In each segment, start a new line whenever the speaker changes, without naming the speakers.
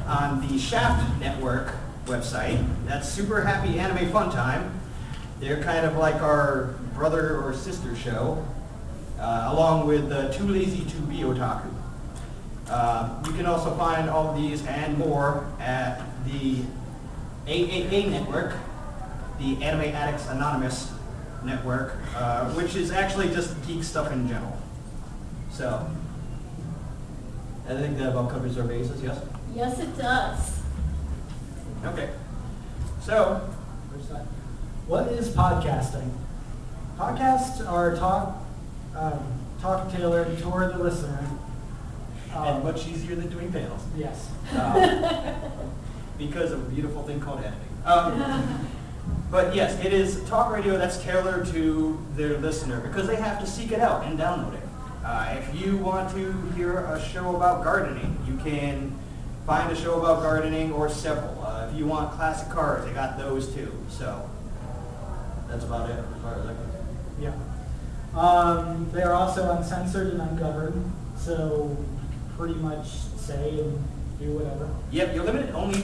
on the Shaft Network website. That's Super Happy Anime Fun Time. They're kind of like our brother or sister show, along with Too Lazy to Be Otaku. You can also find all of these and more at the AAA Network, the Anime Addicts Anonymous Network, which is actually just geek stuff in general. So, I think that about covers our bases, yes?
Yes, it does.
Okay. So,
what is podcasting? Podcasts are talk tailored toward the listener.
and much easier than doing panels.
Yes.
Because of a beautiful thing called editing. But yes, it is talk radio that's tailored to their listener because they have to seek it out and download it. If you want to hear a show about gardening, you can find a show about gardening or several. If you want classic cars, they got those too. So that's about it as far as I can.
Yeah. They are also uncensored and ungoverned, so you can pretty much say and do whatever.
Yep, you're limited only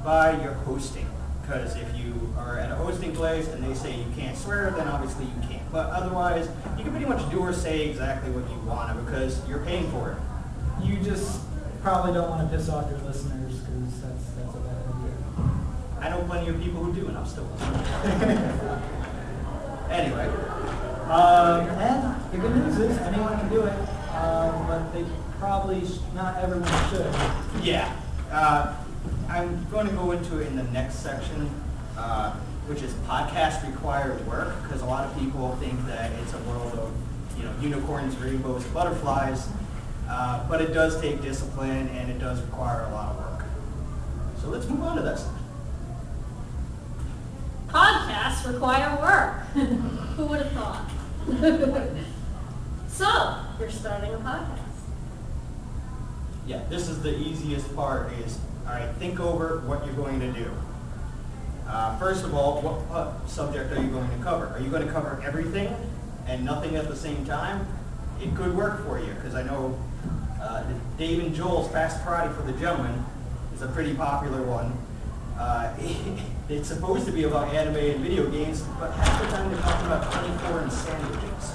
by your hosting. Because if you are at a hosting place and they say you can't swear, then obviously you can't. But otherwise, you can pretty much do or say exactly what you want because you're paying for it.
You just probably don't want to piss off your listeners because that's a bad idea.
I know plenty of people who do, and I'm still listening. Anyway.
And the good news is anyone can do it, but they probably not everyone should.
Yeah. I'm going to go into it in the next section, which is podcast required work, because a lot of people think that it's a world of, unicorns, rainbows, and butterflies, but it does take discipline and it does require a lot of work. So let's move on to this.
Podcasts require work. Who would have thought? So, you're starting a podcast.
Yeah, this is the easiest part is, all right, think over what you're going to do. First of all, what subject are you going to cover? Are you going to cover everything and nothing at the same time? It could work for you, because I know Dave and Joel's Fast Karate for the Gentleman is a pretty popular one. It's supposed to be about anime and video games, but half the time they're talking about 24 and sandwiches.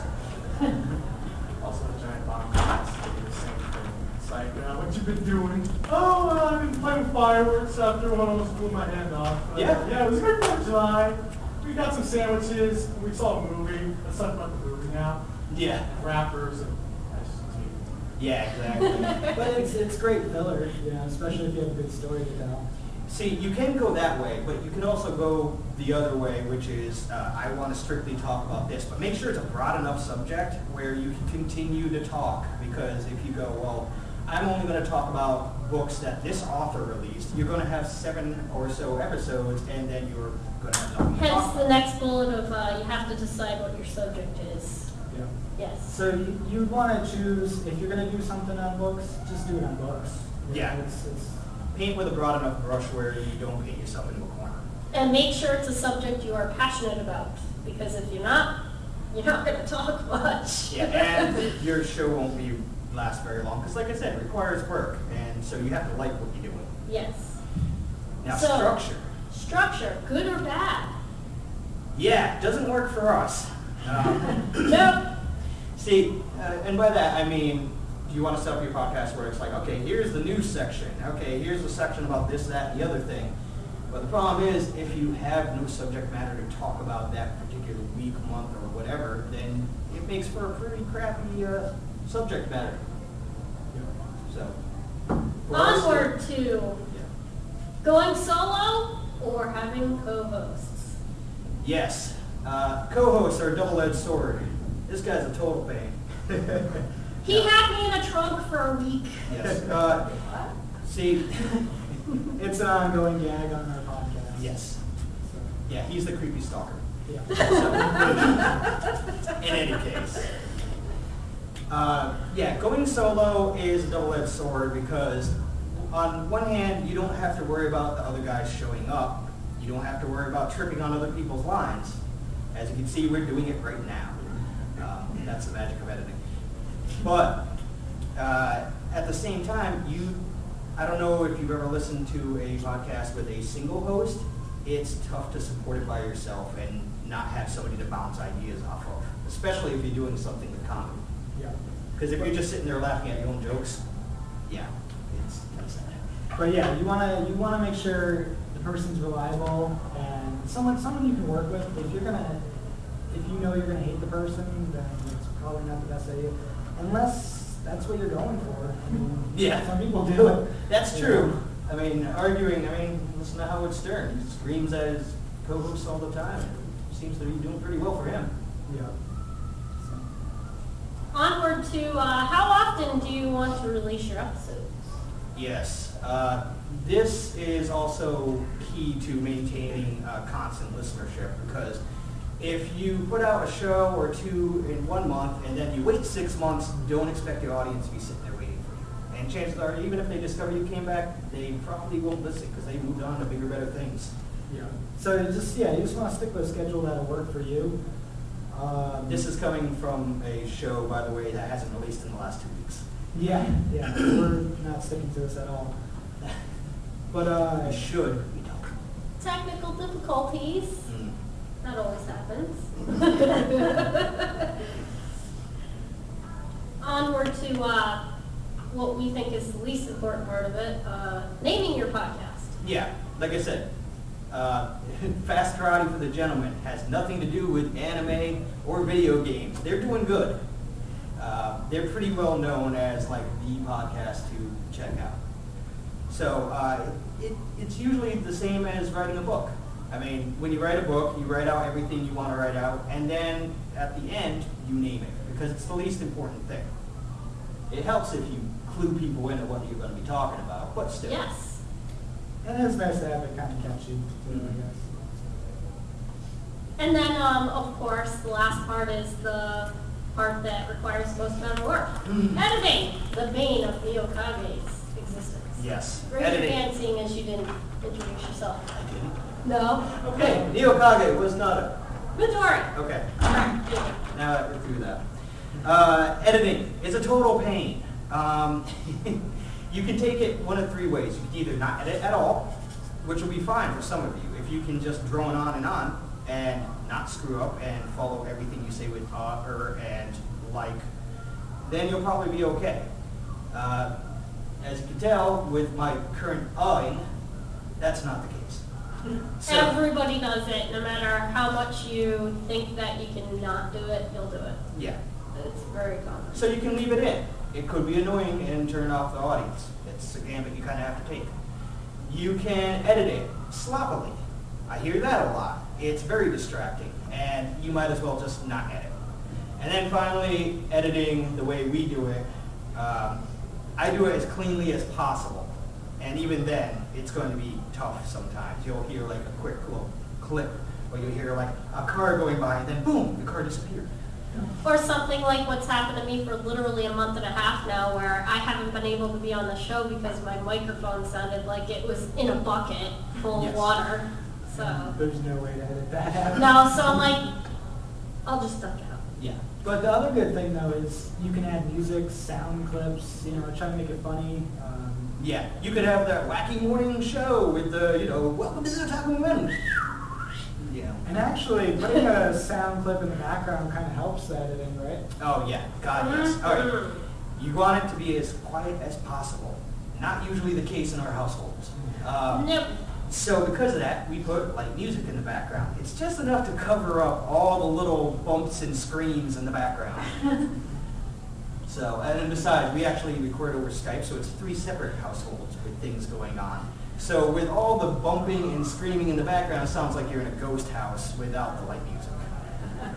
Also, a giant bomb class, they do the same thing. It's like, what you been doing? Oh, I've been playing fireworks after one almost blew my hand off.
Yeah,
it was a great 4th of July. We got some sandwiches. We saw a movie. Let's talk about the movie now.
Yeah.
Rappers and
Yeah, exactly.
But it's great filler, especially if you have a good story to tell.
See, you can go that way, but you can also go the other way, which is I want to strictly talk about this, but make sure it's a broad enough subject where you can continue to talk, because if you go, well, I'm only going to talk about books that this author released, you're going to have 7 or so episodes, and then you're going to have nothing to talk
Hence the
about.
next bullet of you have to decide what your subject is.
Yeah.
Yes.
So you want to choose, if you're going to do something on books, just do it on books.
Yeah.
It's
Paint with a broad enough brush where you don't paint yourself into a corner.
And make sure it's a subject you are passionate about, because if you're not going to talk much.
Yeah, and your show won't last very long, because like I said, it requires work, and so you have to like what you're doing.
Yes.
Now,
So-
structure.
Structure, good or bad?
Yeah, it doesn't work for us.
Nope.
See, and by that I mean, do you want to set up your podcast where it's like, okay, here's the news section. Okay, here's the section about this, that, and the other thing. But the problem is, if you have no subject matter to talk about that particular week, month, or whatever, then it makes for a pretty crappy subject matter. So, for us-
Onward to
Yeah.
going solo or having co-hosts.
Yes, co-hosts are a double-edged sword. This guy's a total pain.
He had me in a trunk for a week.
Yes. See,
it's an ongoing gag on our podcast.
yes.
So,
Yeah, he's the creepy stalker.
yeah.
In any case. Yeah, going solo is a double-edged sword because on one hand, you don't have to worry about the other guys showing up. You don't have to worry about tripping on other people's lines. As you can see, we're doing it right now. That's the magic of editing. But at the same time, I don't know if you've ever listened to a podcast with a single host. It's tough to support it by yourself and not have somebody to bounce ideas off of, especially if you're doing something with comedy.
Yeah.
Because if you're just sitting there laughing at your own jokes, yeah, it's kind of sad.
But yeah, you wanna make sure the person's reliable and someone you can work with. If you know you're gonna hate the person, then it's probably not the best idea, unless that's what you're going for. I mean,
Yeah.
some people do it.
That's
you
true.
know.
I mean, arguing, listen to Howard Stern. He screams at his co-hosts all the time. It seems to be doing pretty well for him.
Yeah. So.
Onward to, how often do you want to release your episodes?
Yes. This is also key to maintaining constant listenership, because if you put out a show or two in 1 month and then you wait 6 months, don't expect your audience to be sitting there waiting for you. And chances are, even if they discover you came back, they probably won't listen because they moved on to bigger, better things.
Yeah. So you just want to stick with a schedule that'll work for you.
This is coming from a show, by the way, that hasn't released in the last 2 weeks.
Yeah. We're not sticking to this at all. But
We should. We don't.
Technical difficulties.
Mm.
That always happens. Onward to what we think is the least important part of it, naming your podcast.
Yeah, like I said, Fast Karate for the Gentleman has nothing to do with anime or video games. They're doing good. They're pretty well known as like the podcast to check out. So it's usually the same as writing a book. I mean, when you write a book, you write out everything you want to write out, and then at the end, you name it, because it's the least important thing. It helps if you clue people into what you're going to be talking about, but still.
Yes.
and it's nice to have it kind of catchy too, I guess.
And then, of course, the last part is the part that requires the most amount of work. Editing, the bane of Neokage's existence.
Yes.
Raise your
Editing.
hand, seeing as you didn't introduce yourself.
I didn't.
No?
Okay, Neokage was not a...
Midori.
Okay,
Correct.
now that we're through that. Editing is a total pain. You can take it one of three ways. You can either not edit at all, which will be fine for some of you. If you can just drone on and not screw up and follow everything you say with and like, then you'll probably be okay. As you can tell with my current that's not the case. So,
Everybody does it, no matter how much you think that you can not do it, you'll do it.
yeah.
It's very common.
So you can leave it in. It could be annoying and turn off the audience. It's a gambit you kind of have to take. You can edit it sloppily. I hear that a lot. It's very distracting, and you might as well just not edit. And then finally, editing the way we do it. I do it as cleanly as possible. And even then, it's going to be tough sometimes. You'll hear like a quick little clip, or you'll hear like a car going by, and then boom, the car disappeared.
Or something like what's happened to me for literally a month and a half now, where I haven't been able to be on the show because my microphone sounded like it was in a bucket full
Yes.
of water. So,
There's no way to edit that out.
no, so I'm like, I'll just duck it out.
Yeah.
But the other good thing though is you can add music, sound clips, try to make it funny.
Yeah, you could have that wacky morning show with the, welcome to the Taco Men. Yeah.
And actually, putting a sound clip in the background kind of helps the editing, right?
Oh yeah, God yes. All right. You want it to be as quiet as possible. Not usually the case in our households.
Nope.
So because of that, we put like music in the background. It's just enough to cover up all the little bumps and screams in the background. So, and then besides, we actually record over Skype, so it's 3 separate households with things going on. So with all the bumping and screaming in the background, it sounds like you're in a ghost house without the light music.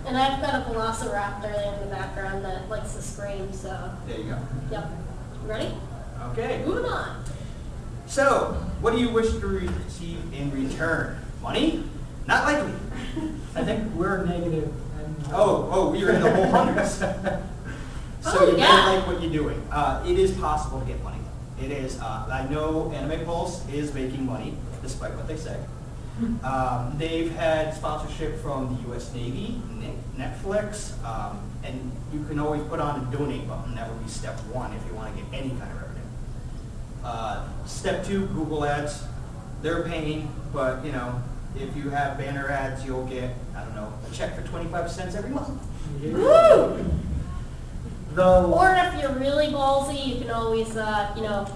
And I've got a velociraptor in the background that likes to scream, so,
There you go.
yep. Ready?
Okay.
Moving on.
So, what do you wish to receive in return? Money? Not likely.
I think we're negative. And,
Oh, you're in the whole hundreds. So
Oh,
you
yeah.
better like what you're doing. It is possible to get money. It is. I know Anime Pulse is making money, despite what they say. They've had sponsorship from the U.S. Navy, Netflix, and you can always put on a donate button. That would be step 1 if you want to get any kind of revenue. Step 2, Google Ads. They're paying, but you know, if you have banner ads, you'll get, I don't know, a check for 25 cents every month.
Woo!
Though,
Or if you're really ballsy, you can always,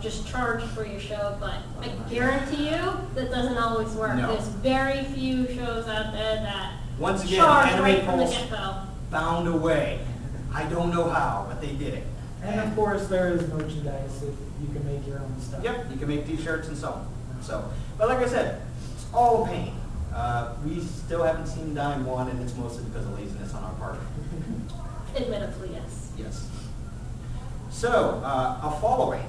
just charge for your show. But I guarantee you that doesn't always work.
No.
There's very few shows out there that
Once again,
charge
Anime
right from the
Pulse
get-go.
found a way. I don't know how, but they did it.
and of course, there is merchandise if you can make your own stuff.
Yep, you can make t-shirts and so on. So, but like I said, it's all a pain. We still haven't seen dime one, and it's mostly because of laziness on our part.
Admittedly, yes.
Yes. So, a following.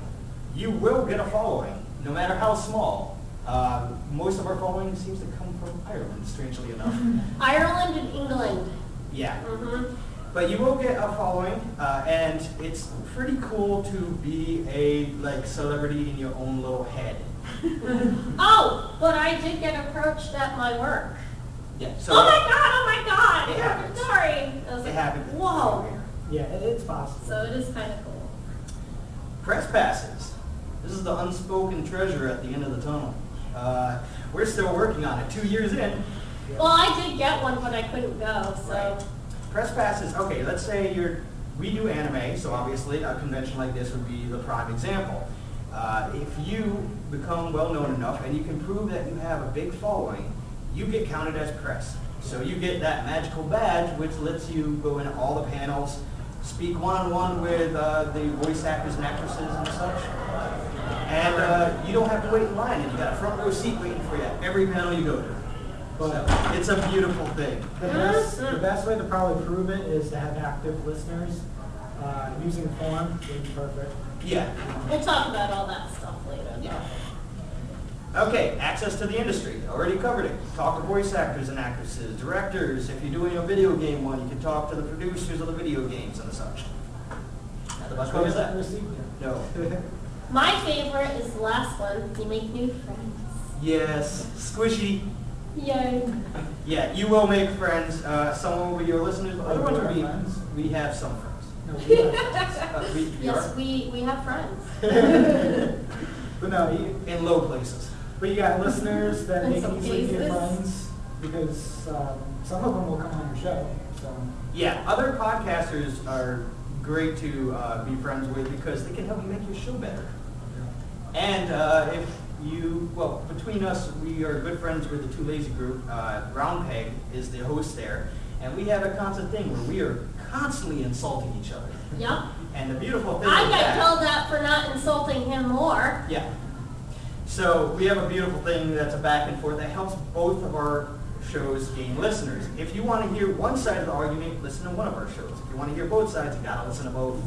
You will get a following, no matter how small. Most of our following seems to come from Ireland, strangely enough.
Ireland and England.
Yeah.
Mm-hmm.
But you will get a following, and it's pretty cool to be a celebrity in your own little head.
Oh, but I did get approached at my work.
Yeah. So
Oh my god!
It happens.
Sorry. I was
it
like,
happens.
whoa.
Yeah, it's possible.
So it is kind of cool.
Press passes. This is the unspoken treasure at the end of the tunnel. We're still working on it. 2 years in.
Well, I did get one, but I couldn't go, so.
Right. Press passes. Okay, let's say we do anime, so obviously a convention like this would be the prime example. If you become well known enough and you can prove that you have a big following, you get counted as press. So you get that magical badge which lets you go in all the panels, speak one-on-one with the voice actors and actresses and such. And you don't have to wait in line, and you got a front row seat waiting for you at every panel you go to. So it's a beautiful thing.
The best way to probably prove it is to have active listeners. Using a form would be perfect.
Yeah.
We'll talk about all that stuff later.
Yeah. Okay, access to the industry. Already covered it. Talk to voice actors and actresses, directors. If you're doing a video game one, you can talk to the producers of the video games and such. Not the best way is that? No.
My favorite is the last one. You make new friends.
Yes. Squishy.
Yay.
Yeah, you will make friends. Some will be your listeners, but other ones will be.
Friends?
We have some friends.
No, we have-
We
Yes,
are
we have friends.
But no,
in low places.
but you got listeners that
In
make
some
easily be
cases.
friends because some of them will come on your show. So
Yeah, other podcasters are great to be friends with because they can help you make your show better. And if you, well, between us, we are good friends with the Too Lazy group. Brown Peg is the host there. And we have a constant thing where we are constantly insulting each other.
Yep.
And the beautiful thing
I
is
got
that,
yelled at for not insulting him more.
yeah. So we have a beautiful thing that's a back and forth that helps both of our shows gain listeners. If you want to hear one side of the argument, listen to one of our shows. If you want to hear both sides, you gotta listen to both.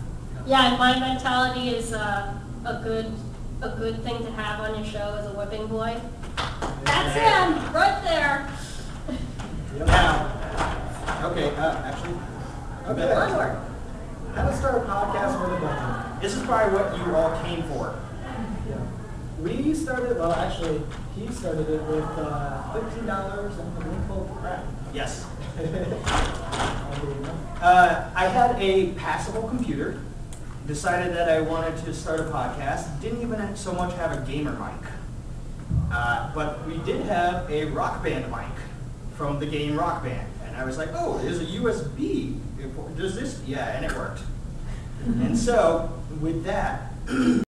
Yeah, my mentality is a good thing to have on your show is a whipping boy. That's him, right there.
Now, okay, actually, you better
Okay.
Onward.
how to start a podcast with a budget.
this is probably what you all came for.
Yeah. We started, well actually, he started it with $15 and a room full of crap.
Yes.
I'll give you one.
I had a passable computer, decided that I wanted to start a podcast, didn't even so much have a gamer mic. But we did have a Rock Band mic from the game Rock Band. And I was like, oh, there's a USB. Does this? Yeah, and it worked. And so, with that,